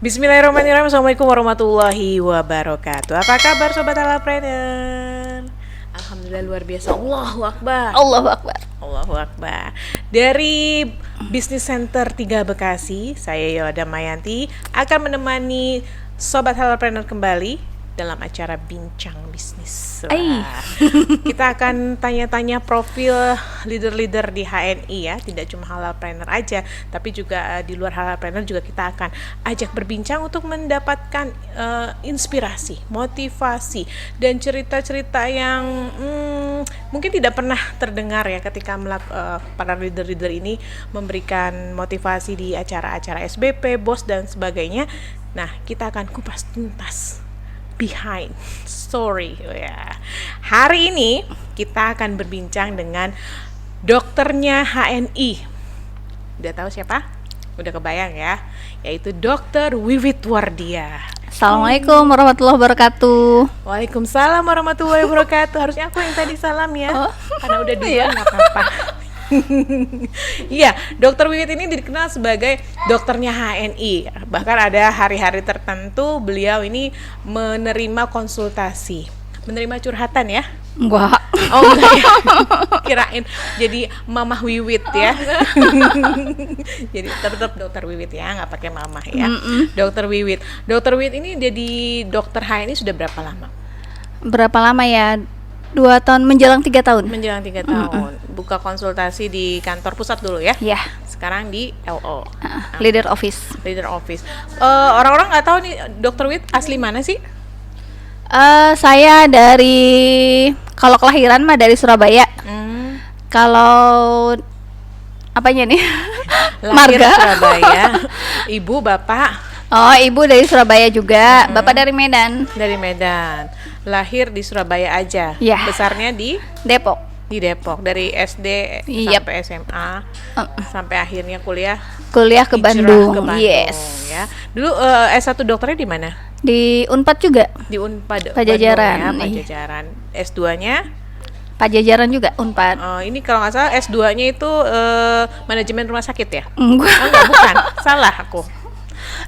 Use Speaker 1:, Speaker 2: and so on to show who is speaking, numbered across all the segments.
Speaker 1: Bismillahirrahmanirrahim. Assalamualaikum warahmatullahi wabarakatuh. Apa kabar Sobat Halapreneur? Alhamdulillah luar biasa. Allahu Akbar.
Speaker 2: Allahu Akbar.
Speaker 1: Allahu Akbar. Dari Business Center 3 Bekasi, saya Yoda Mayanti akan menemani Sobat Halapreneur kembali dalam acara Bincang Bisnis. Wah, kita akan tanya-tanya profil leader-leader di HNI ya, tidak cuma Halapreneur aja, tapi juga di luar Halapreneur juga kita akan ajak berbincang untuk mendapatkan inspirasi, motivasi, dan cerita-cerita yang mungkin tidak pernah terdengar ya ketika para leader-leader ini memberikan motivasi di acara-acara SBP, BOS, dan sebagainya. Nah, kita akan kupas tuntas behind story ya. Hari ini kita akan berbincang dengan dokternya HNI. Udah tahu siapa? Udah kebayang ya? Yaitu Dr. Wiwit Wardia.
Speaker 2: Assalamualaikum warahmatullahi wabarakatuh.
Speaker 1: Waalaikumsalam warahmatullahi wabarakatuh. Harusnya aku yang tadi salam ya. Karena udah duluan nggak apa-apa. Iya, Dokter Wiwit ini dikenal sebagai dokternya HNI. Bahkan ada hari-hari tertentu beliau ini menerima konsultasi, menerima curhatan ya.
Speaker 2: Enggak.
Speaker 1: Oh enggak ya. Kirain jadi Mamah Wiwit ya. Jadi tetap Dokter Wiwit ya, nggak pakai Mamah ya. Dokter Wiwit. Dokter Wiwit ini jadi dokter HNI sudah berapa lama?
Speaker 2: Berapa lama ya? 2 tahun menjelang 3 tahun.
Speaker 1: Menjelang 3 tahun. Buka konsultasi di kantor pusat dulu ya.
Speaker 2: Ya.
Speaker 1: Sekarang di LO.
Speaker 2: Leader office.
Speaker 1: Leader office. Orang-orang nggak tahu nih Dokter Wiwit asli mana sih?
Speaker 2: Saya kalau kelahiran mah dari Surabaya. Kalau apanya nih?
Speaker 1: Lahir
Speaker 2: Marga.
Speaker 1: Surabaya. Ibu, bapak
Speaker 2: Oh, ibu dari Surabaya juga, bapak dari Medan.
Speaker 1: dari Medan. Lahir di Surabaya aja.
Speaker 2: Ya.
Speaker 1: Besarnya di
Speaker 2: Depok.
Speaker 1: Depok, dari SD
Speaker 2: Yep.
Speaker 1: sampai SMA sampai akhirnya kuliah
Speaker 2: Kuliah ke
Speaker 1: hijrah
Speaker 2: Bandung.
Speaker 1: ke Bandung
Speaker 2: Yes.
Speaker 1: ya. Dulu S1 dokternya di mana?
Speaker 2: Di Unpad juga.
Speaker 1: Di Unpad
Speaker 2: Pajajaran.
Speaker 1: Bandung ya, Pajajaran. S2-nya
Speaker 2: Pajajaran juga Unpad.
Speaker 1: ini kalau nggak salah S2-nya itu manajemen rumah sakit ya?
Speaker 2: Enggak.
Speaker 1: Oh enggak, bukan. Salah aku.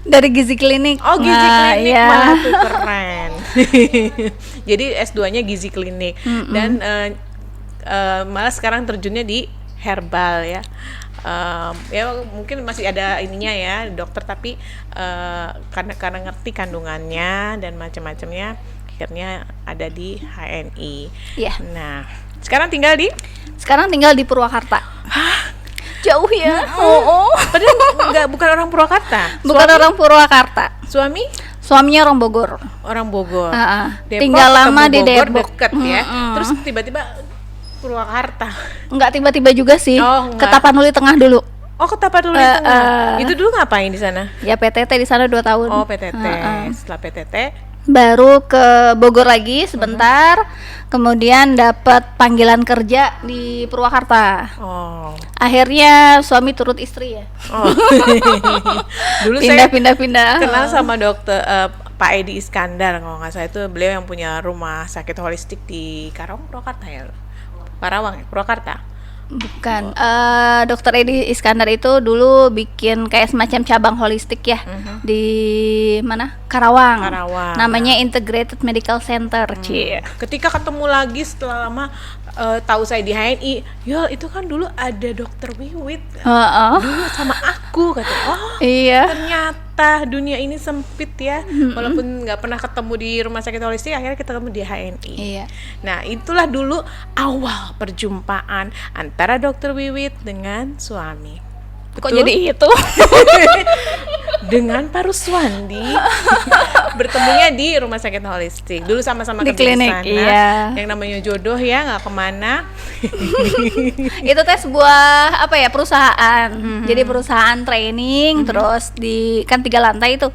Speaker 2: Dari gizi klinik.
Speaker 1: Oh, gizi klinik
Speaker 2: iya.
Speaker 1: malah tuh keren. Jadi S2-nya gizi klinik dan malah sekarang terjunnya di herbal ya. Ya mungkin masih ada ininya ya dokter, tapi karena ngerti kandungannya dan macam-macamnya akhirnya ada di HNI.
Speaker 2: Iya.
Speaker 1: Nah, sekarang tinggal di
Speaker 2: Purwakarta. Jauh ya.
Speaker 1: Padahal bukan orang Purwakarta.
Speaker 2: Bukan orang Purwakarta.
Speaker 1: Suami
Speaker 2: Suaminya orang Bogor.
Speaker 1: orang Bogor.
Speaker 2: Depok, tinggal lama di
Speaker 1: Bogor
Speaker 2: Depok.
Speaker 1: deket ya. Terus tiba-tiba Purwakarta.
Speaker 2: Enggak tiba-tiba juga sih.
Speaker 1: Oh, enggak.
Speaker 2: Ke Tapanuli Tengah dulu.
Speaker 1: Oh, ke Tapanuli Tengah. Itu dulu ngapain di sana?
Speaker 2: Ya PTT di sana 2 tahun.
Speaker 1: Oh, PTT. Setelah PTT
Speaker 2: Baru ke Bogor lagi sebentar. Kemudian dapat panggilan kerja di Purwakarta.
Speaker 1: Oh.
Speaker 2: Akhirnya suami turut istri ya.
Speaker 1: Oh. Dulu saya
Speaker 2: Pindah-pindah.
Speaker 1: kenal sama dokter Pak Edi Iskandar, kalau nggak salah itu beliau yang punya rumah sakit holistik di Karawang, Purwakarta ya. Karawang ya, Purwakarta.
Speaker 2: Bukan, Dokter Edi Iskandar itu dulu bikin kayak semacam cabang holistik ya di mana? Karawang. Namanya Integrated Medical Center.
Speaker 1: Ketika ketemu lagi setelah lama, tahu saya di HNI, Yol itu kan dulu ada Dokter Wiwit dulu sama aku, kata. Oh
Speaker 2: Iya.
Speaker 1: ternyata dunia ini sempit ya. Walaupun nggak pernah ketemu di rumah sakit holistik, akhirnya kita ketemu di HNI.
Speaker 2: Iya.
Speaker 1: Nah, itulah dulu awal perjumpaan antara Dokter Wiwit dengan suami.
Speaker 2: Kok
Speaker 1: Betul?
Speaker 2: jadi itu?
Speaker 1: Dengan Pak Ruswandi bertemunya di rumah sakit holistik. Dulu sama-sama
Speaker 2: Di
Speaker 1: kerja
Speaker 2: klinik,
Speaker 1: sana.
Speaker 2: iya.
Speaker 1: Yang namanya jodoh ya, nggak kemana.
Speaker 2: Itu teh sebuah perusahaan. Jadi perusahaan training, terus kan 3 lantai itu.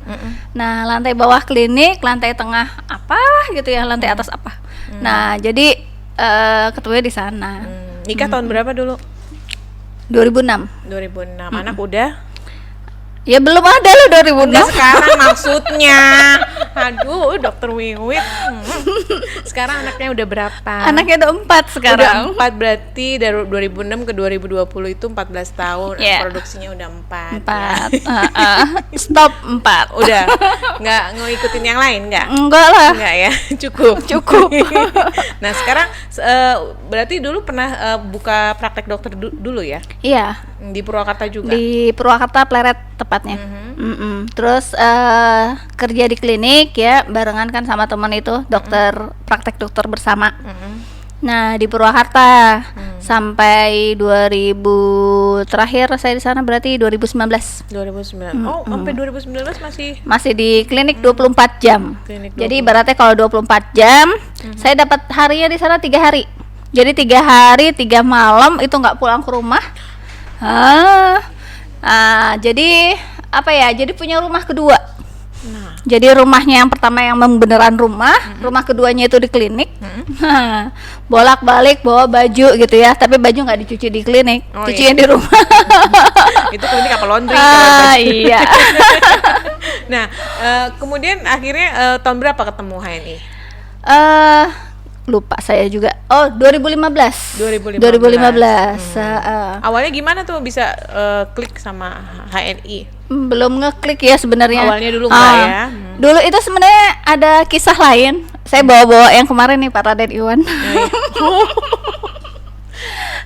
Speaker 2: Nah, lantai bawah klinik, lantai tengah apa gitu ya, lantai atas apa. Nah, jadi ketemunya di sana.
Speaker 1: Nikah tahun berapa dulu?
Speaker 2: 2006.
Speaker 1: 2006. Anak udah?
Speaker 2: Ya belum ada loh 2006.
Speaker 1: Enggak sekarang maksudnya. Aduh, dokter Wiwit. Sekarang anaknya udah berapa?
Speaker 2: Anaknya udah 4 sekarang.
Speaker 1: Udah 4 berarti dari 2006 ke 2020 itu 14 tahun.
Speaker 2: Yeah.
Speaker 1: Produksinya udah 4.
Speaker 2: 4. Stop 4.
Speaker 1: Udah. Nggak ngikutin yang lain nggak?
Speaker 2: Enggak lah.
Speaker 1: Enggak ya, cukup.
Speaker 2: Cukup.
Speaker 1: Nah sekarang berarti dulu pernah buka praktek dokter dulu ya?
Speaker 2: Iya,
Speaker 1: Di Purwakarta juga?
Speaker 2: di Purwakarta Pleret tepatnya. Terus kerja di klinik ya, barengan kan sama teman itu, praktek dokter bersama. Nah, di Purwakarta sampai 2000, terakhir saya di sana berarti 2019.
Speaker 1: 2009. Oh, sampai 2019
Speaker 2: Masih di klinik 24 jam.
Speaker 1: Klinik
Speaker 2: Jadi ibaratnya kalau 24 jam, saya dapat harinya di sana 3 hari. Jadi 3 hari 3 malam itu nggak pulang ke rumah. Jadi apa ya? Jadi punya rumah kedua.
Speaker 1: Nah,
Speaker 2: Jadi rumahnya yang pertama yang beneran rumah keduanya itu di klinik. Bolak-balik bawa baju gitu ya, tapi baju nggak dicuci di klinik,
Speaker 1: Oh,
Speaker 2: cucinya di rumah.
Speaker 1: itu klinik apa laundry? kalau baju.
Speaker 2: Iya.
Speaker 1: Nah, kemudian akhirnya tahun berapa ketemu HNI?
Speaker 2: Lupa saya juga. Oh, 2015.
Speaker 1: 2015.
Speaker 2: 2015.
Speaker 1: Awalnya gimana tuh bisa klik sama HNI?
Speaker 2: Belum ngeklik ya sebenarnya.
Speaker 1: Awalnya dulu enggak ya?
Speaker 2: Dulu itu sebenarnya ada kisah lain. Saya bawa-bawa yang kemarin nih Pak Raden Iwan.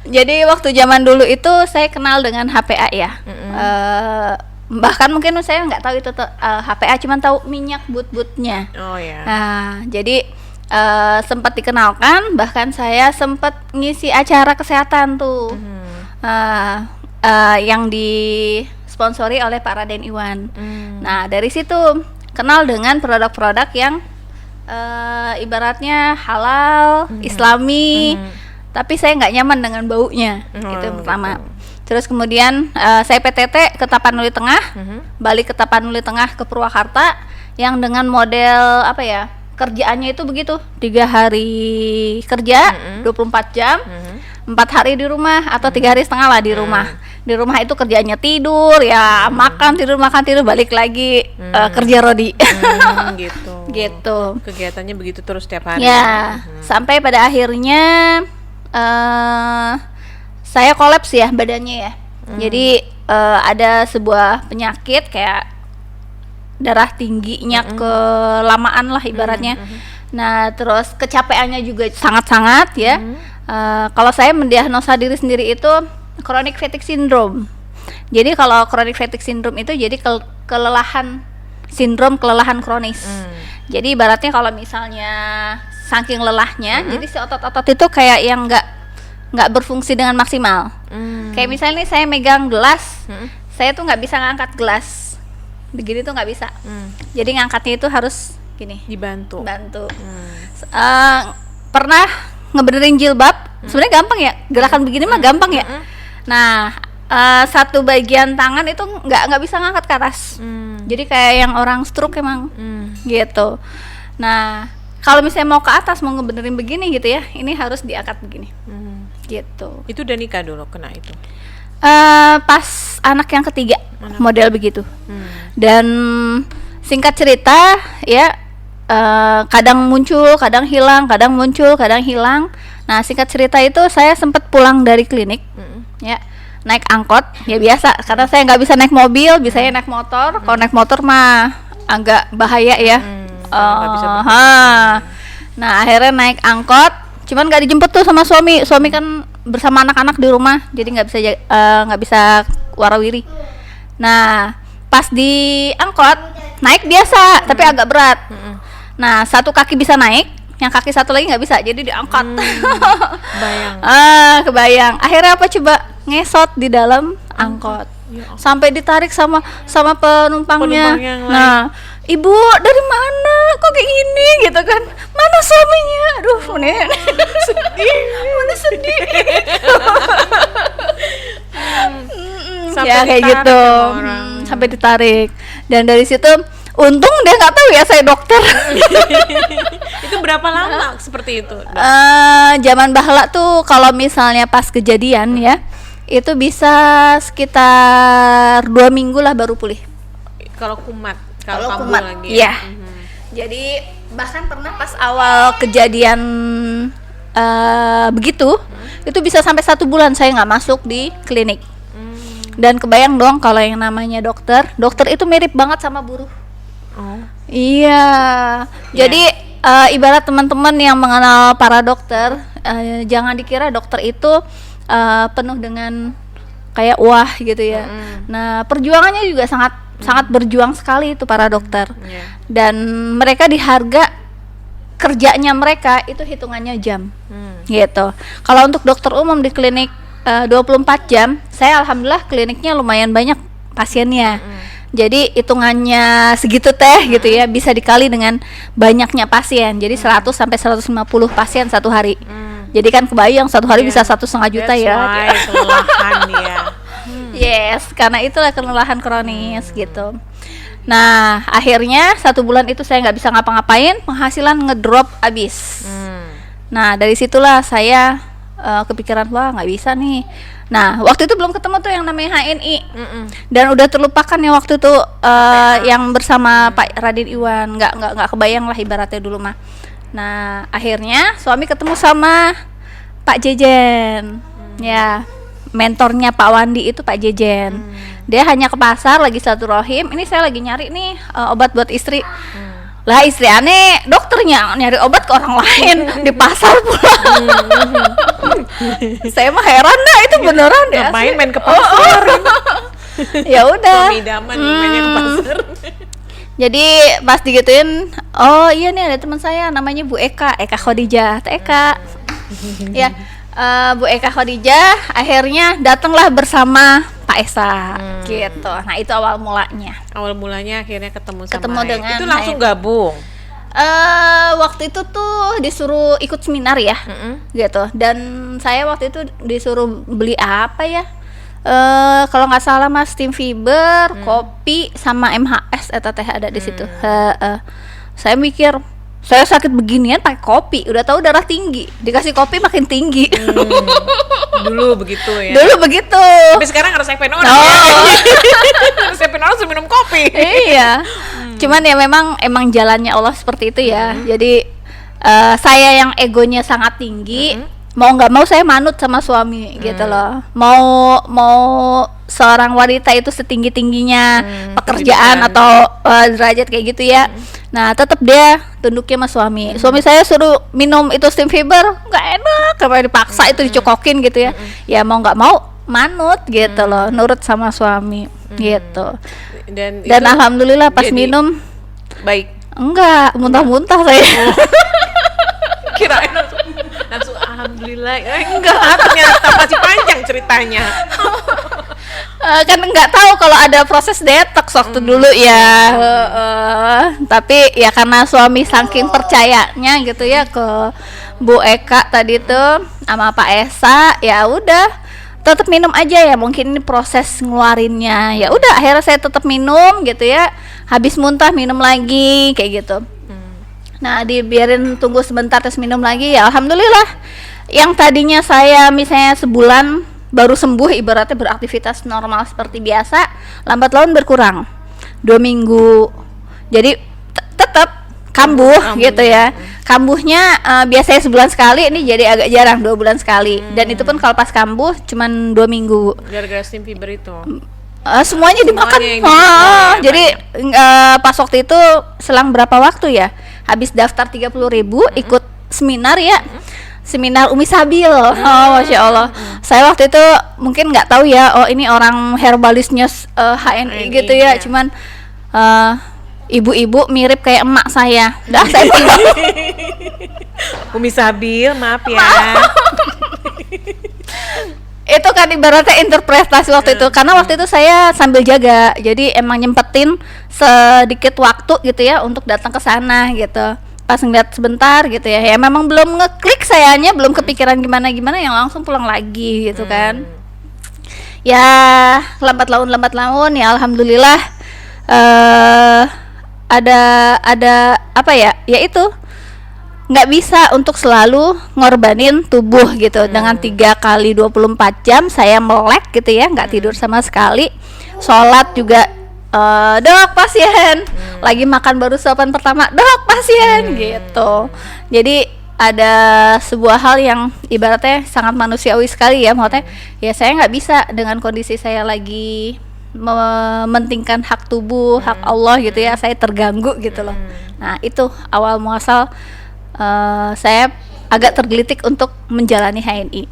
Speaker 2: Jadi waktu zaman dulu itu saya kenal dengan HPA ya. Bahkan mungkin saya nggak tahu itu HPA, cuman tahu minyak but-butnya.
Speaker 1: Oh ya.
Speaker 2: Nah, jadi sempat dikenalkan, bahkan saya sempat ngisi acara kesehatan tuh. Yang disponsori oleh Pak Raden Iwan. Nah, dari situ kenal dengan produk-produk yang ibaratnya halal, islami, tapi saya nggak nyaman dengan baunya. Itu yang pertama.
Speaker 1: Gitu.
Speaker 2: Terus kemudian saya PTT ke Tapanuli Tengah, balik ke Tapanuli Tengah ke Purwakarta, yang dengan model apa ya, kerjaannya itu begitu, 3 hari kerja, 24 jam, 4 hari di rumah atau 3 hari setengah lah di rumah. Di rumah itu kerjanya tidur, ya makan tidur, balik lagi kerja Rodi.
Speaker 1: Gitu.
Speaker 2: Gitu.
Speaker 1: Kegiatannya begitu terus setiap hari.
Speaker 2: Ya, sampai pada akhirnya saya kolaps ya badannya ya. Jadi ada sebuah penyakit kayak darah tingginya kelamaan lah ibaratnya. Nah, terus kecapeannya juga sangat-sangat ya. Kalau saya mendiagnosa diri sendiri itu chronic fatigue syndrome. Jadi kalau chronic fatigue syndrome itu jadi kelelahan kronis. Jadi ibaratnya kalau misalnya saking lelahnya, jadi si otot-otot itu kayak yang nggak berfungsi dengan maksimal. Kayak misalnya nih saya megang gelas, saya tuh nggak bisa ngangkat gelas, begini tuh nggak bisa. Jadi ngangkatnya itu harus gini,
Speaker 1: Dibantu.
Speaker 2: Pernah ngebenerin jilbab, sebenarnya gampang ya, gerakan begini mah gampang ya. Nah, satu bagian tangan itu nggak bisa ngangkat ke atas. Jadi kayak yang orang stroke emang gitu. Nah, kalau misalnya mau ke atas, mau ngebenerin begini gitu ya, ini harus diangkat begini. Gitu.
Speaker 1: Itu udah nikah dulu kena itu.
Speaker 2: Pas anak yang ketiga model begitu. Dan singkat cerita ya, kadang muncul, kadang hilang, kadang muncul, kadang hilang. Nah, singkat cerita itu saya sempat pulang dari klinik, ya naik angkot, ya biasa, karena saya nggak bisa naik mobil, bisanya naik motor. Kalau naik motor mah agak bahaya ya.
Speaker 1: Nggak bisa
Speaker 2: Nah, akhirnya naik angkot, cuman nggak dijemput tuh sama suami kan bersama anak-anak di rumah, jadi nggak bisa warawiri. Nah, pas di angkot naik biasa, tapi agak berat. Nah, satu kaki bisa naik, yang kaki satu lagi nggak bisa, jadi diangkat.
Speaker 1: Bayang.
Speaker 2: Kebayang. Akhirnya apa coba, ngesot di dalam angkot, sampai ditarik sama penumpangnya.
Speaker 1: Penumpang yang lain.
Speaker 2: Nah, ibu dari mana kok kayak gini gitu kan, mana suaminya, aduh sedih, mana sedih.
Speaker 1: Sampai
Speaker 2: Ya kayak
Speaker 1: ditarik
Speaker 2: gitu,
Speaker 1: sama orang.
Speaker 2: sampai ditarik. Dan dari situ untung dia nggak tahu ya saya dokter.
Speaker 1: Itu berapa lama seperti itu?
Speaker 2: Zaman bahala tuh kalau misalnya pas kejadian ya, itu bisa sekitar 2 minggu lah baru pulih.
Speaker 1: Kalau kumat,
Speaker 2: Kalau
Speaker 1: kambuh
Speaker 2: kumat,
Speaker 1: lagi.
Speaker 2: iya. Jadi bahkan pernah pas awal kejadian begitu, itu bisa sampai 1 bulan saya nggak masuk di klinik. Dan kebayang dong kalau yang namanya dokter itu mirip banget sama buruh.
Speaker 1: Oh.
Speaker 2: Iya. Jadi ibarat teman-teman yang mengenal para dokter, jangan dikira dokter itu penuh dengan kayak wah gitu ya. Nah, perjuangannya juga sangat berjuang sekali itu para dokter. Dan mereka diharga kerjanya mereka itu hitungannya jam. Gitu. Kalau untuk dokter umum di klinik 24 jam, saya alhamdulillah kliniknya lumayan banyak pasiennya. Jadi hitungannya segitu teh gitu ya, bisa dikali dengan banyaknya pasien. Jadi 100 sampai 150 pasien satu hari. Jadi kan kebayang satu hari bisa 1,5 juta ya.
Speaker 1: Kelelahan ya.
Speaker 2: Yes, karena itulah kelelahan kronis gitu. Nah, akhirnya 1 bulan itu saya nggak bisa ngapa-ngapain, penghasilan ngedrop abis. Nah, dari situlah saya kepikiran, wah nggak bisa nih. Nah, waktu itu belum ketemu tuh yang namanya HNI. Dan udah terlupakan ya waktu itu yang bersama Pak Radin Iwan, nggak kebayang lah ibaratnya dulu mah. Nah, akhirnya suami ketemu sama Pak Jejen. Ya, mentornya Pak Wandi itu Pak Jejen. Dia hanya ke pasar lagi silaturahim, ini saya lagi nyari nih obat buat istri. Lah istri aneh dokternya nyari obat ke orang lain di pasar pula. Saya mah heran dah, itu beneran deh.
Speaker 1: Ngapain main ke pasar?
Speaker 2: Ya udah.
Speaker 1: Suami idaman mainnya ke pasar.
Speaker 2: Jadi pas digituin, oh iya nih ada teman saya namanya Bu Eka Khadijah, Eka. Ya, Bu Eka Khadijah akhirnya datanglah bersama Pak Esa gitu. Nah, itu awal mulanya.
Speaker 1: Awal mulanya akhirnya ketemu
Speaker 2: dengan
Speaker 1: itu langsung gabung.
Speaker 2: Waktu itu tuh disuruh ikut seminar ya, gitu. Dan saya waktu itu disuruh beli apa ya? Kalau nggak salah mas steam fiber, kopi sama MHS eta teh ada di situ. Saya mikir, saya sakit beginian pakai kopi, udah tahu darah tinggi, dikasih kopi makin tinggi.
Speaker 1: Dulu begitu ya.
Speaker 2: Dulu begitu.
Speaker 1: Tapi sekarang harus resepin orang. Resepin orang harus minum kopi.
Speaker 2: Iya. Cuman ya emang jalannya Allah seperti itu ya. Jadi saya yang egonya sangat tinggi, mau nggak mau saya manut sama suami gitu loh. Mau seorang wanita itu setinggi tingginya pekerjaan atau derajat kayak gitu ya. Nah tetap dia tunduknya sama suami. Suami saya suruh minum itu steam fiber, nggak enak, kayak dipaksa itu dicokokin gitu ya. Ya mau nggak mau manut gitu loh, nurut sama suami gitu. Dan alhamdulillah pas minum
Speaker 1: baik.
Speaker 2: Enggak, muntah-muntah saya.
Speaker 1: Kirain langsung alhamdulillah. Enggak, ternyata masih panjang ceritanya.
Speaker 2: Kan nggak tahu kalau ada proses detox waktu dulu ya. Tapi ya karena suami saking percayanya gitu ya ke Bu Eka tadi tuh sama Pak Esa, ya udah tetap minum aja ya, mungkin ini proses ngeluarinnya. Ya udah akhirnya saya tetap minum gitu ya. Habis muntah minum lagi kayak gitu. Nah, dibiarin tunggu sebentar terus minum lagi, ya alhamdulillah. Yang tadinya saya misalnya sebulan baru sembuh, ibaratnya beraktivitas normal seperti biasa, lambat laun berkurang 2 minggu. Jadi tetap kambuh gitu ya. Kambuhnya biasanya sebulan sekali, ini jadi agak jarang 2 bulan sekali. Dan itu pun kalau pas kambuh cuman 2 minggu.
Speaker 1: Gara-gara steam fiber itu.
Speaker 2: Semuanya dimakan. Jadi pas waktu itu selang berapa waktu ya? Habis daftar 30.000, ikut seminar ya. Seminar Umi Sabil. Masya Allah. Saya waktu itu mungkin nggak tahu ya, oh ini orang herbalisnya HNI gitu ya. Cuman ibu-ibu mirip kayak emak saya. Dah saya
Speaker 1: Umi Sabil, maaf ya.
Speaker 2: Itu kan ibaratnya interpretasi waktu itu, karena waktu itu saya sambil jaga, jadi emang nyempetin sedikit waktu gitu ya untuk datang ke sana gitu. Pas ngeliat sebentar gitu ya memang belum ngeklik sayanya, belum kepikiran gimana yang langsung pulang lagi gitu kan. Ya lambat laun ya alhamdulillah ada apa ya itu nggak bisa untuk selalu ngorbanin tubuh gitu. Dengan 3 kali 24 jam saya melek gitu ya, nggak tidur sama sekali. Sholat juga dok pasien lagi makan baru suapan pertama, dok pasien gitu. Jadi ada sebuah hal yang ibaratnya sangat manusiawi sekali ya, maksudnya ya saya nggak bisa dengan kondisi saya lagi mementingkan hak tubuh, hak Allah gitu ya, saya terganggu gitu loh. Nah itu awal muasal saya agak tergelitik untuk menjalani HNI.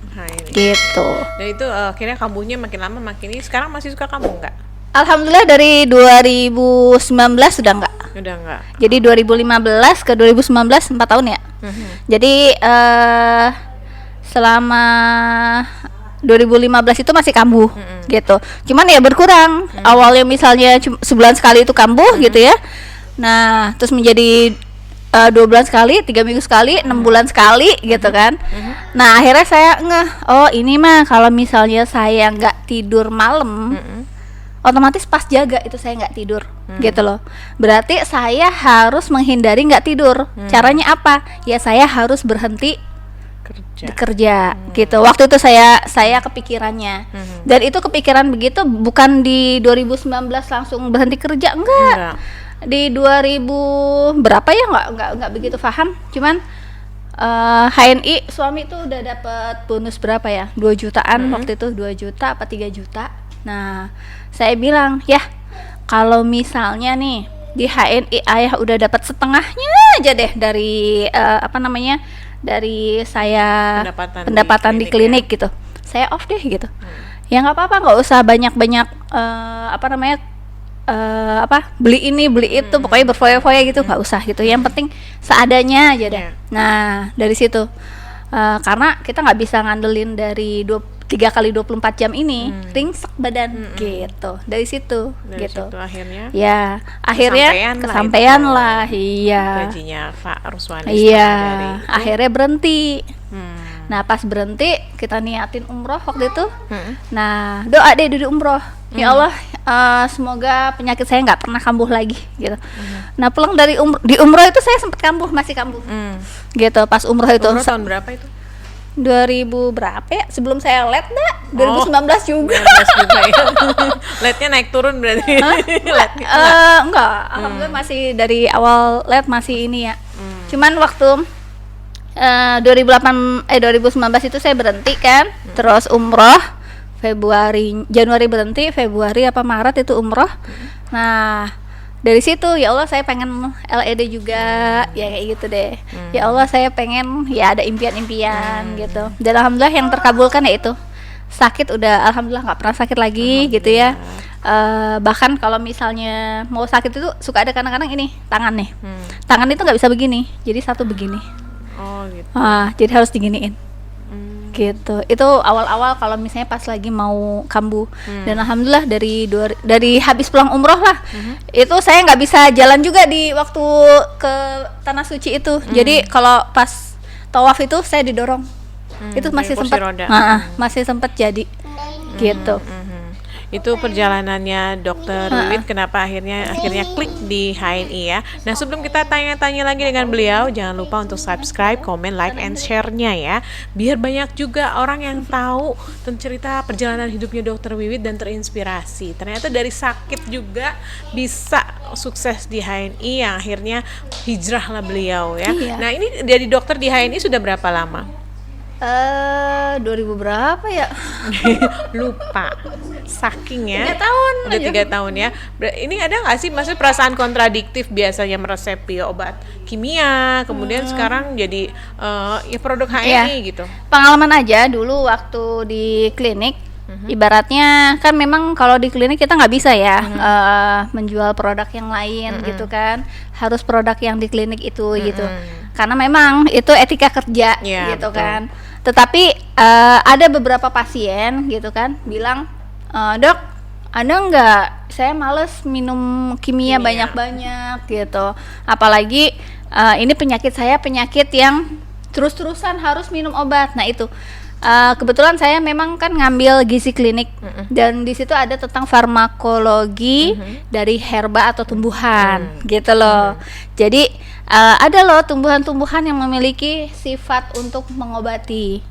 Speaker 2: Gitu.
Speaker 1: Dan itu akhirnya kambuhnya makin lama makin ini. Sekarang masih suka kambuh nggak?
Speaker 2: Alhamdulillah dari 2019 sudah enggak.
Speaker 1: Udah nggak.
Speaker 2: Jadi 2015 ke 2019 4 tahun ya. Jadi selama 2015 itu masih kambuh gitu. Cuman ya berkurang. Awalnya misalnya sebulan sekali itu kambuh gitu ya. Nah, terus menjadi 2 bulan sekali, 3 minggu sekali, 6 bulan sekali gitu kan. Nah akhirnya saya ngeh, oh ini mah kalau misalnya saya nggak tidur malam, otomatis pas jaga itu saya nggak tidur gitu loh. Berarti saya harus menghindari nggak tidur. Caranya apa? Ya saya harus berhenti kerja gitu. Waktu itu saya kepikirannya. Dan itu kepikiran begitu bukan di 2019 langsung berhenti kerja, enggak. Di 2000 berapa ya nggak begitu paham, cuman HNI suami tuh udah dapat bonus berapa ya, 2 jutaan waktu itu, 2 juta apa 3 juta. Nah saya bilang ya kalau misalnya nih di HNI ayah udah dapat setengahnya aja deh dari dari saya pendapatan di klinik gitu, saya off deh gitu. Ya nggak apa-apa, nggak usah banyak-banyak beli ini beli itu, pokoknya berfoya-foya gitu nggak usah gitu, yang penting seadanya aja deh. Nah dari situ karena kita nggak bisa ngandelin dari 3 kali 24 jam ini, ringsek badan gitu. Dari situ gitu
Speaker 1: akhirnya
Speaker 2: ya kesampaian lah iya
Speaker 1: gajinya Pak Ruswani
Speaker 2: iya akhirnya berhenti. Nah pas berhenti kita niatin umroh waktu itu. Nah doa deh di umroh, ya Allah semoga penyakit saya nggak pernah kambuh lagi gitu. Nah pulang dari di umroh itu saya sempat masih kambuh gitu pas umroh itu.
Speaker 1: Umroh tahun berapa itu?
Speaker 2: 2000 berapa ya, sebelum saya LED dah 2019 juga.
Speaker 1: 2019 juga ya. LED-nya naik turun berarti.
Speaker 2: Enggak, alhamdulillah masih dari awal LED masih ini ya. Cuman waktu 2019 itu saya berhenti kan, terus umroh Januari berhenti, Februari apa Maret itu umroh. Nah dari situ ya Allah saya pengen LED juga ya kayak gitu deh. Ya Allah saya pengen ya ada impian-impian gitu. Dan alhamdulillah yang terkabulkan ya itu. Sakit udah alhamdulillah nggak pernah sakit lagi gitu ya. Bahkan kalau misalnya mau sakit itu suka ada kadang-kadang ini tangan nih. Tangan itu nggak bisa begini, jadi satu begini.
Speaker 1: Oh gitu.
Speaker 2: Jadi harus diginiin. Gitu. Itu awal-awal kalau misalnya pas lagi mau kambuh. Dan alhamdulillah dari habis pulang umroh lah, itu saya nggak bisa jalan juga di waktu ke tanah suci itu. Jadi kalau pas tawaf itu saya didorong. Itu masih sempat masih sempat jadi gitu.
Speaker 1: Itu perjalanannya Dokter Wiwit kenapa akhirnya klik di HNI ya. Nah sebelum kita tanya-tanya lagi dengan beliau, jangan lupa untuk subscribe, comment, like, and share-nya ya, biar banyak juga orang yang tahu tentang cerita perjalanan hidupnya Dokter Wiwit dan terinspirasi. Ternyata dari sakit juga bisa sukses di HNI yang akhirnya hijrah lah beliau ya. Nah ini dari dokter di HNI sudah berapa lama?
Speaker 2: 2000 berapa ya?
Speaker 1: Lupa saking ya.
Speaker 2: 3 tahun
Speaker 1: udah 3 tahun ya. Ini ada nggak sih maksudnya perasaan kontradiktif biasanya meresepi obat kimia kemudian sekarang jadi ya produk HNI gitu.
Speaker 2: Pengalaman aja dulu waktu di klinik, ibaratnya kan memang kalau di klinik kita nggak bisa ya menjual produk yang lain gitu kan, harus produk yang di klinik itu gitu, karena memang itu etika kerja gitu betul. Kan tetapi ada beberapa pasien gitu kan bilang, dok ada nggak, saya males minum kimia banyak-banyak gitu, apalagi ini penyakit saya penyakit yang terus-terusan harus minum obat. Nah itu kebetulan saya memang kan ngambil gizi klinik dan di situ ada tentang farmakologi dari herba atau tumbuhan gitu loh. Jadi ada loh tumbuhan-tumbuhan yang memiliki sifat untuk mengobati.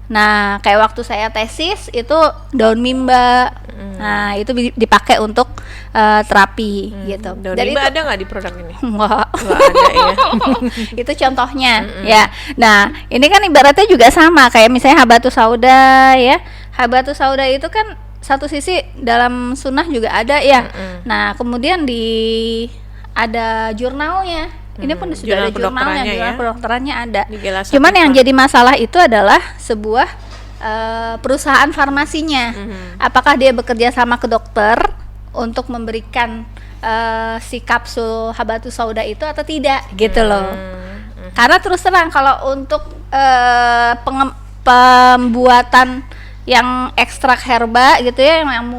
Speaker 2: Nah, kayak waktu saya tesis itu daun mimba. Nah, itu dipakai untuk terapi gitu.
Speaker 1: Daun
Speaker 2: Dan
Speaker 1: mimba
Speaker 2: itu
Speaker 1: ada nggak di produk ini?
Speaker 2: Nggak.
Speaker 1: Nggak ada ya.
Speaker 2: Itu contohnya ya. Nah, ini kan ibaratnya juga sama kayak misalnya habatus sauda ya. Habatus sauda itu kan satu sisi dalam sunnah juga ada ya. Nah, kemudian ada jurnalnya. Ini pun sudah ada jurnalnya, jurnal kedokterannya ada. Cuman yang jadi masalah itu adalah sebuah perusahaan farmasinya. Apakah dia bekerja sama ke dokter untuk memberikan si kapsul habatus sauda itu atau tidak gitu loh. Karena terus terang kalau untuk pembuatan yang ekstrak herba gitu ya, yang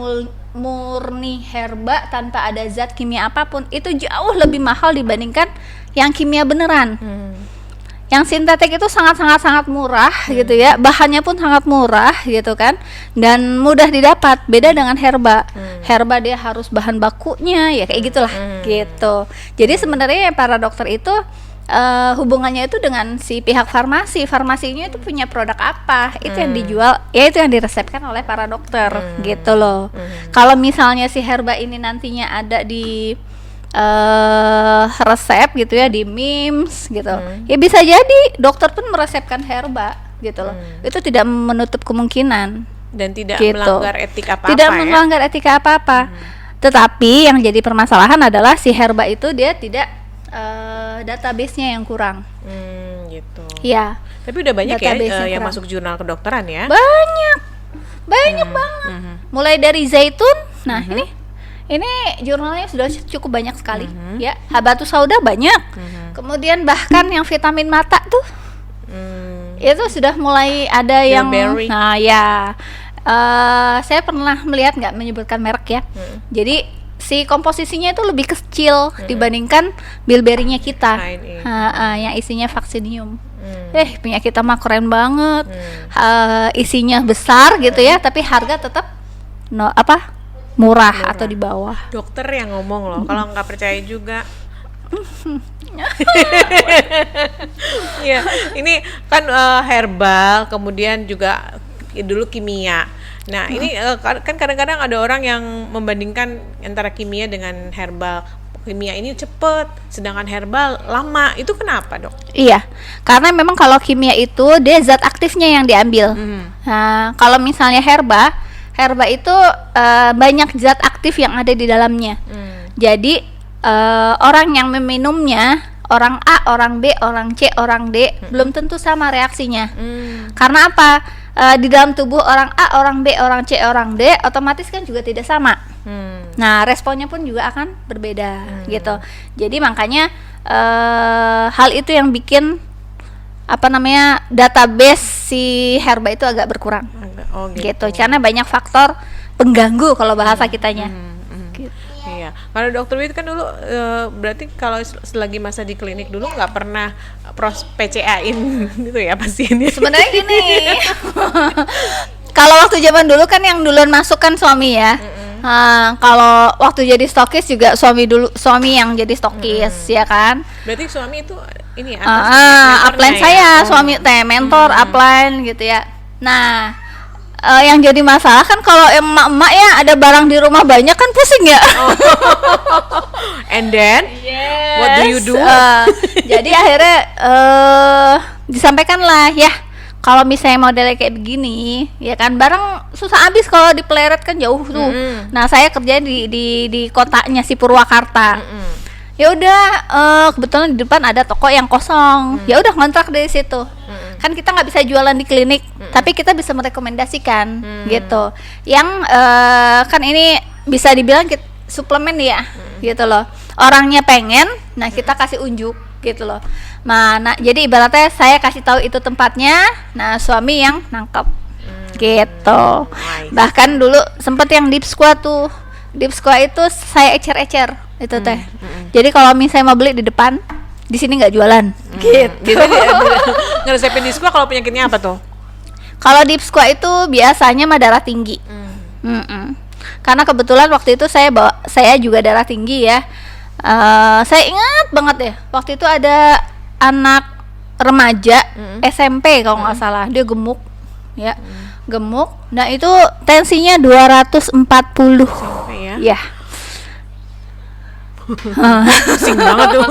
Speaker 2: murni herba tanpa ada zat kimia apapun, itu jauh lebih mahal dibandingkan yang kimia beneran. Yang sintetik itu sangat murah gitu ya, bahannya pun sangat murah gitu kan, dan mudah didapat. Beda dengan herba. Herba dia harus bahan bakunya ya kayak gitulah gitu. Jadi sebenarnya para dokter itu hubungannya itu dengan si pihak farmasinya itu punya produk apa, itu yang dijual, ya itu yang diresepkan oleh para dokter gitu loh. Kalau misalnya si herba ini nantinya ada di resep gitu ya, di MIMS gitu, ya bisa jadi dokter pun meresepkan herba gitu loh. Itu tidak menutup kemungkinan
Speaker 1: Dan tidak
Speaker 2: gitu.
Speaker 1: melanggar etik apa-apa
Speaker 2: Tidak
Speaker 1: ya?
Speaker 2: melanggar etika apa-apa. Tetapi yang jadi permasalahan adalah si herba itu dia tidak database-nya yang kurang.
Speaker 1: Gitu.
Speaker 2: Ya,
Speaker 1: Tapi udah banyak ya
Speaker 2: Database-nya
Speaker 1: yang
Speaker 2: kurang.
Speaker 1: masuk jurnal kedokteran ya?
Speaker 2: banyak banget. Mulai dari zaitun. Nah, ini jurnalnya sudah cukup banyak sekali ya. Habatus sauda banyak. Kemudian bahkan yang vitamin mata tuh itu sudah mulai ada yang
Speaker 1: Bilberry.
Speaker 2: nah ya, saya pernah melihat, nggak menyebutkan merek ya. Jadi si komposisinya itu lebih kecil dibandingkan bilberry-nya kita.
Speaker 1: Ini.
Speaker 2: Yang isinya vaccinium. Punya kita mah keren banget. Isinya besar gitu ya, tapi harga tetap murah atau di bawah.
Speaker 1: Dokter yang ngomong loh, kalau nggak percaya juga. Ya, ini kan herbal, kemudian juga dulu kimia. Nah, ini kan kadang-kadang ada orang yang membandingkan antara kimia dengan herbal. Kimia ini cepet, sedangkan herbal lama. Itu kenapa, Dok?
Speaker 2: Iya, karena memang kalau kimia itu dia zat aktifnya yang diambil. Nah, kalau misalnya herba itu banyak zat aktif yang ada di dalamnya. Jadi orang yang meminumnya, orang A, orang B, orang C, orang D belum tentu sama reaksinya. Karena apa? Di dalam tubuh orang A, orang B, orang C, orang D otomatis kan juga tidak sama. Nah, responnya pun juga akan berbeda gitu. Jadi makanya hal itu yang bikin database si herba itu agak berkurang. Gitu. Karena banyak faktor pengganggu kalau bahasa kitanya. Gitu.
Speaker 1: Iya. Kalau Dokter Wit kan dulu berarti kalau selagi masa di klinik dulu nggak pernah PCA-in gitu ya pasiennya.
Speaker 2: Sebenarnya gini. Kalau waktu zaman dulu kan yang duluan masuk kan suami ya. Kalau waktu jadi stokis juga suami yang jadi stokis ya kan.
Speaker 1: Berarti suami itu ini
Speaker 2: upline saya, suami teh mentor upline gitu ya. Nah, yang jadi masalah kan kalau emak-emak ya ada barang di rumah banyak kan pusing ya.
Speaker 1: And then what do you do?
Speaker 2: Jadi akhirnya disampaikan lah ya, kalau misalnya modelnya kayak begini ya kan, barang susah habis kalau di Pleret kan jauh tuh. Nah, saya kerja di kotanya si Purwakarta. Ya udah, kebetulan di depan ada toko yang kosong. Ya udah ngontrak dari situ. Kan kita nggak bisa jualan di klinik, tapi kita bisa merekomendasikan gitu. Yang kan ini bisa dibilang suplemen ya, gitu loh. Orangnya pengen, nah kita kasih unjuk gitu loh. Nah, jadi ibaratnya saya kasih tahu itu tempatnya, nah suami yang nangkep gitu. Bahkan dulu sempet yang deep squat tuh. Deep squat itu saya ecer-ecer itu teh. Jadi kalau misalnya mau beli di depan, di sini nggak jualan. Gitu.
Speaker 1: Ngeresepin deep squat kalau penyakitnya apa tuh?
Speaker 2: Kalau deep squat itu biasanya mah darah tinggi. Karena kebetulan waktu itu saya juga darah tinggi ya. Saya ingat banget ya, waktu itu ada anak remaja SMP kalau nggak salah, dia gemuk ya, gemuk. Nah itu tensinya 240
Speaker 1: Sampai ya.
Speaker 2: ya.
Speaker 1: Pusing banget tuh.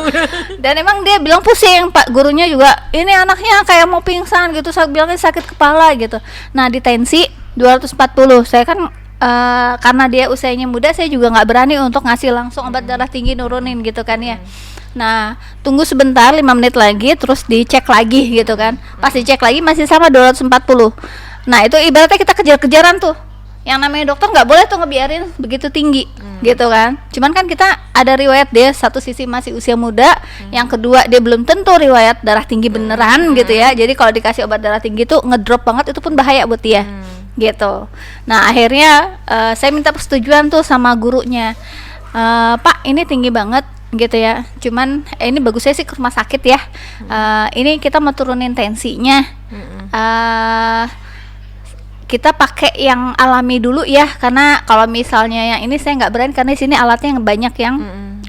Speaker 2: Dan emang dia bilang pusing, Pak gurunya juga, ini anaknya kayak mau pingsan gitu, saya bilangnya sakit kepala gitu. Nah di tensi 240, saya kan karena dia usianya muda, saya juga nggak berani untuk ngasih langsung obat darah tinggi nurunin gitu kan ya. Nah tunggu sebentar 5 menit lagi, terus dicek lagi gitu kan. Pas dicek lagi masih sama 240. Nah itu ibaratnya kita kejar-kejaran tuh. Yang namanya dokter nggak boleh tuh ngebiarin begitu tinggi gitu kan. Cuman kan kita ada riwayat, dia satu sisi masih usia muda, yang kedua dia belum tentu riwayat darah tinggi beneran gitu ya. Jadi kalau dikasih obat darah tinggi tuh ngedrop banget, itu pun bahaya buat dia gitu. Nah akhirnya saya minta persetujuan tuh sama gurunya, Pak ini tinggi banget gitu ya, cuman ini bagusnya sih ke rumah sakit ya. Ini kita mau turunin tensinya, kita pakai yang alami dulu ya, karena kalau misalnya yang ini saya nggak berani, karena di sini alatnya yang banyak yang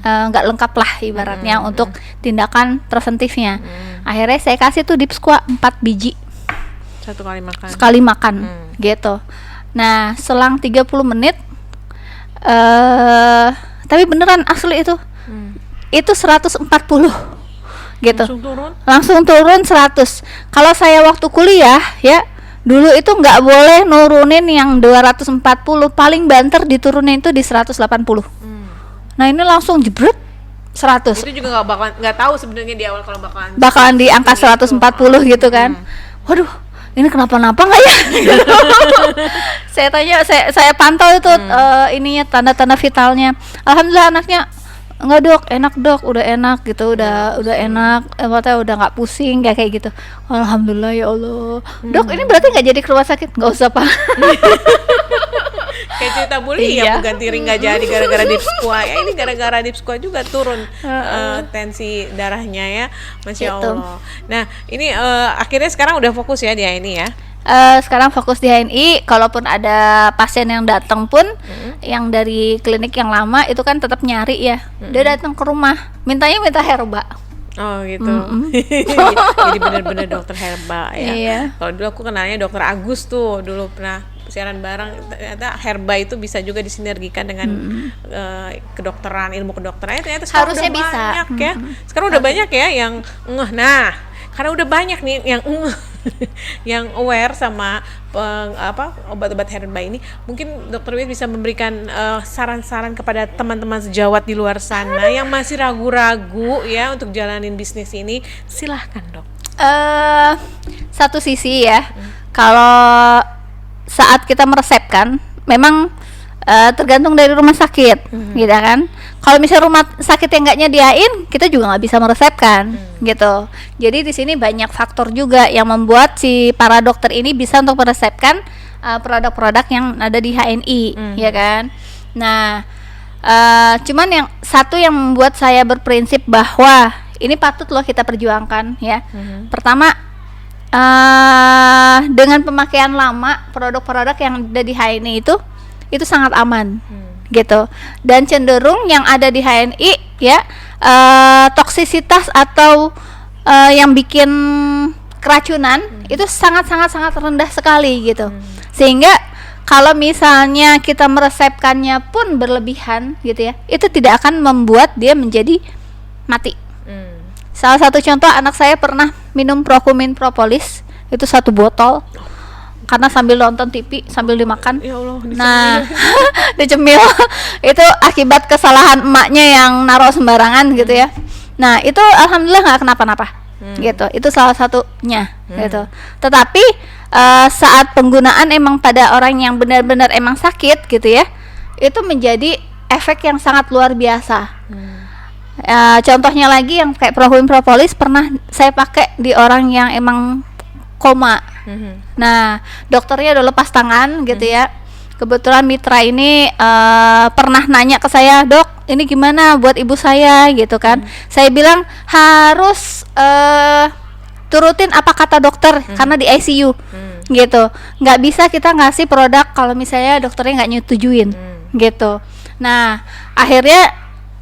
Speaker 2: nggak lengkap lah ibaratnya untuk tindakan preventifnya. Akhirnya saya kasih tuh Dipsqua 4 biji sekali makan gitu. Nah selang 30 menit tapi beneran asli itu 140 gitu, langsung turun 100. Kalau saya waktu kuliah ya, dulu itu nggak boleh nurunin yang 240, paling banter diturunin itu di 180. Nah ini langsung jebret 100.
Speaker 1: Itu juga nggak tahu sebenarnya di awal kalau
Speaker 2: bakalan di angka 140 gitu kan. Waduh, ini kenapa-napa nggak ya? Saya tanya, saya pantau itu ininya, tanda-tanda vitalnya. Alhamdulillah anaknya enggak dok, enak dok, udah enak gitu, udah enak, katanya udah nggak pusing kayak gitu. Alhamdulillah ya Allah. Dok ini berarti nggak jadi ke rumah sakit? Nggak usah Pak.
Speaker 1: Kayak cerita bully ya, ganti ring nggak jadi gara-gara Dipsqua ya, ini gara-gara Dipsqua juga turun tensi darahnya ya, Masya Allah. Nah ini akhirnya sekarang udah fokus ya dia ini ya.
Speaker 2: Sekarang fokus di HNI. Kalaupun ada pasien yang datang pun yang dari klinik yang lama itu kan tetap nyari ya, dia datang ke rumah mintanya minta herba.
Speaker 1: Oh gitu. Jadi benar-benar dokter herba ya.
Speaker 2: Iya.
Speaker 1: Kalau dulu aku kenalnya dokter Agus tuh, dulu pernah siaran bareng. Ternyata herba itu bisa juga disinergikan dengan kedokteran, ilmu kedokteran. Ternyata sekarang
Speaker 2: harusnya
Speaker 1: udah
Speaker 2: bisa
Speaker 1: banyak ya. Sekarang udah banyak ya yang nah karena udah banyak nih yang yang aware sama obat-obat herba ini, mungkin Dokter Wit bisa memberikan saran-saran kepada teman-teman sejawat di luar sana yang masih ragu-ragu ya untuk jalanin bisnis ini. Silahkan dok.
Speaker 2: Satu sisi ya, kalau saat kita meresepkan memang tergantung dari rumah sakit, gitu kan. Kalau misalnya rumah sakit yang nggak nyediain, kita juga nggak bisa meresepkan, gitu. Jadi di sini banyak faktor juga yang membuat si para dokter ini bisa untuk meresepkan produk-produk yang ada di HNI, ya kan. Nah, cuman yang satu yang membuat saya berprinsip bahwa ini patut loh kita perjuangkan, ya. Pertama, dengan pemakaian lama produk-produk yang ada di HNI itu sangat aman. Gitu, dan cenderung yang ada di HNI ya toksisitas atau yang bikin keracunan itu sangat rendah sekali gitu. Sehingga kalau misalnya kita meresepkannya pun berlebihan gitu ya, itu tidak akan membuat dia menjadi mati. Salah satu contoh, anak saya pernah minum Prokumin Propolis itu 1 botol karena sambil nonton TV sambil dimakan.
Speaker 1: Ya Allah,
Speaker 2: nah dicemil. Itu akibat kesalahan emaknya yang naruh sembarangan gitu ya. Nah itu alhamdulillah nggak kenapa-napa gitu. Itu salah satunya gitu. Tetapi saat penggunaan emang pada orang yang benar-benar emang sakit gitu ya, itu menjadi efek yang sangat luar biasa. Contohnya lagi yang kayak Prokumin Propolis pernah saya pakai di orang yang emang koma. Nah, dokternya udah lepas tangan gitu ya. Kebetulan mitra ini pernah nanya ke saya, "Dok, ini gimana buat ibu saya?" gitu kan. Saya bilang harus turutin apa kata dokter karena di ICU. Gitu. Nggak bisa kita ngasih produk kalau misalnya dokternya nggak nyetujuin. Gitu. Nah, akhirnya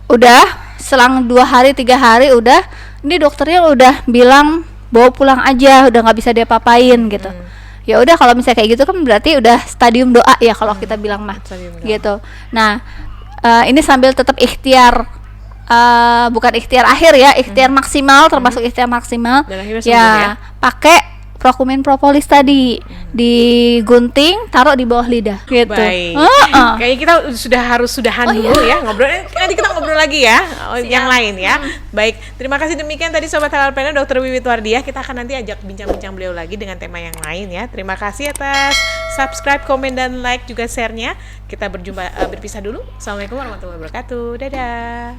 Speaker 2: udah selang 2 hari 3 hari udah ini dokternya udah bilang bawa pulang aja, udah nggak bisa diapa-apain gitu. Ya udah kalau misalnya kayak gitu kan berarti udah stadium doa ya kalau kita bilang mah gitu. Nah ini sambil tetap ikhtiar, bukan ikhtiar akhir ya, ikhtiar maksimal, termasuk ikhtiar maksimal ya, pakai Prokumin propolis tadi digunting, taruh di bawah lidah gitu.
Speaker 1: Baik. Kayaknya kita sudah harus sudahan dulu ya ngobrol. Nanti kita ngobrol lagi ya yang lain ya. Baik, terima kasih demikian tadi Sobat Halalpreneur Dr. Wiwit Wardiah. Kita akan nanti ajak bincang-bincang beliau lagi dengan tema yang lain ya. Terima kasih atas subscribe, komen dan like juga share-nya. Kita berpisah dulu. Assalamualaikum warahmatullahi wabarakatuh. Dadah.